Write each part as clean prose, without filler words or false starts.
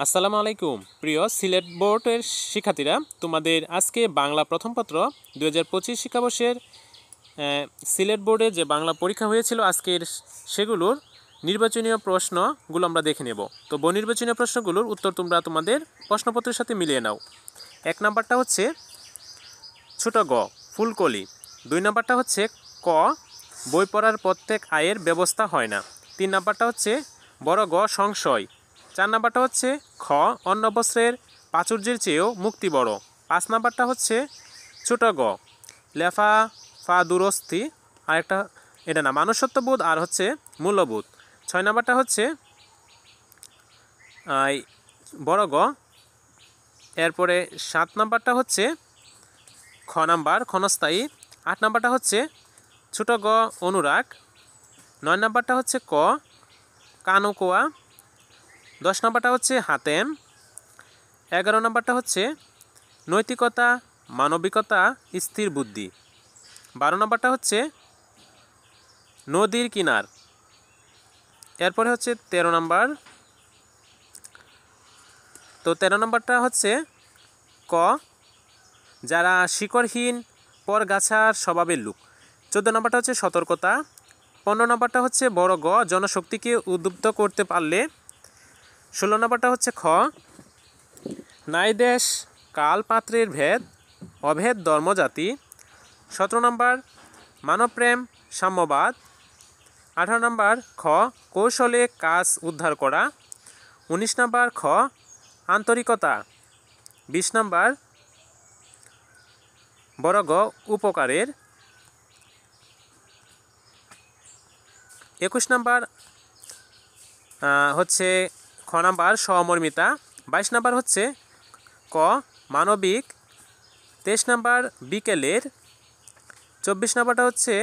আসসালামু আলাইকুম প্রিয় সিলেট বোর্ডের শিক্ষার্থীরা, তোমাদের আজকে বাংলা প্রথম পত্র 2025 শিক্ষাবর্ষের সিলেট বোর্ডে যে বাংলা পরীক্ষা হয়েছিল আজকের সেগুলোর নির্বাচনীয় প্রশ্নগুলো আমরা দেখে নেব। তো নির্বাচনীয় প্রশ্নগুলোর উত্তর তোমরা তোমাদের প্রশ্নপত্রের সাথে মিলিয়ে নাও। 1 নাম্বারটা হচ্ছে ছোট গ ফুলকলি, 2 নাম্বারটা হচ্ছে ক বই পড়ার প্রত্যেক আয়ের ব্যবস্থা হয় না, 3 নাম্বারটা হচ্ছে বড় গ সংশয়, 4 নাম্বারটা হচ্ছে খ অন্ন বস্ত্রের প্রাচুর্যের চেয়েও মুক্তি বড়, 5 নাম্বারটা হচ্ছে ছোট গ লেফা ফা দুরস্তি, আর একটা এটা না মানুষত্ববোধ আর হচ্ছে মূল্যবোধ, 6 নাম্বারটা হচ্ছে বড় গ। এরপরে 7 নাম্বারটা হচ্ছে খ নাম্বার ক্ষণস্থায়ী, 8 নাম্বারটা হচ্ছে ছোট গ অনুরাগ, 9 নাম্বারটা হচ্ছে ক কানুকোয়া, 10 নাম্বারটা হচ্ছে হাতেম, 11 নাম্বারটা হচ্ছে নৈতিকতা মানবিকতা স্থির বুদ্ধি, 12 নাম্বারটা হচ্ছে নদীর কিনার। এরপরে হচ্ছে 13 নাম্বার, তো 13 নাম্বারটা হচ্ছে ক যারা শিকড়হীন পরগাছার স্বভাবের লোক, 14 নাম্বারটা হচ্ছে সতর্কতা, 15 নাম্বারটা হচ্ছে বড় গ জনশক্তিকে উদ্বুদ্ধ করতে পারলে, 16 নাম্বারটা হচ্ছে খ নাই দেশ কাল পাত্রের ভেদ অভেদ ধর্মজাতি, 17 নাম্বার মানবপ্রেম সাম্যবাদ, 18 নাম্বার খ কৌশলে কাজ উদ্ধার করা, 19 নাম্বার খ আন্তরিকতা, 20 নাম্বার বড় গ উপকারের, 21 নাম্বার হচ্ছে খ নাম্বার সহমর্মিতা, 22 নাম্বার হচ্ছে ক মানবিক, 23 নাম্বার বিকেলের, 24 নাম্বারটা হচ্ছে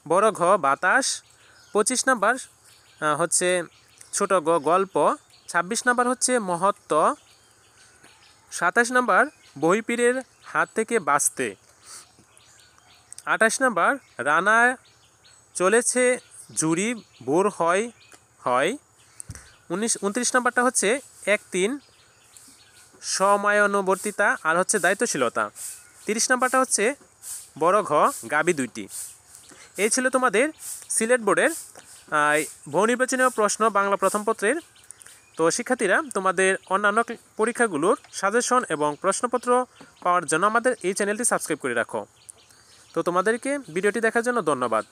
বড় ঘ বাতাস, 25 নাম্বার হচ্ছে ছোট গ গল্প, 26 নাম্বার হচ্ছে মহত্ব, 27 নাম্বার বহিপীরের হাত থেকে বাঁচতে, 28 নাম্বার রানা চলেছে জুরি বোর হয়, 29 নাম্বারটা হচ্ছে 1-3 সময়ানুবর্তিতা আর হচ্ছে দায়িত্বশীলতা, 30 নাম্বারটা হচ্ছে বড় ঘ গাবি 2টি। এই ছিল তোমাদের সিলেট বোর্ডের বহু নির্বাচনীয় প্রশ্ন বাংলা প্রথম পত্রের। তো শিক্ষার্থীরা, তোমাদের অন্যান্য পরীক্ষাগুলোর সাজেশন এবং প্রশ্নপত্র পাওয়ার জন্য আমাদের এই চ্যানেলটি সাবস্ক্রাইব করে রাখো। তো তোমাদেরকে ভিডিওটি দেখার জন্য ধন্যবাদ।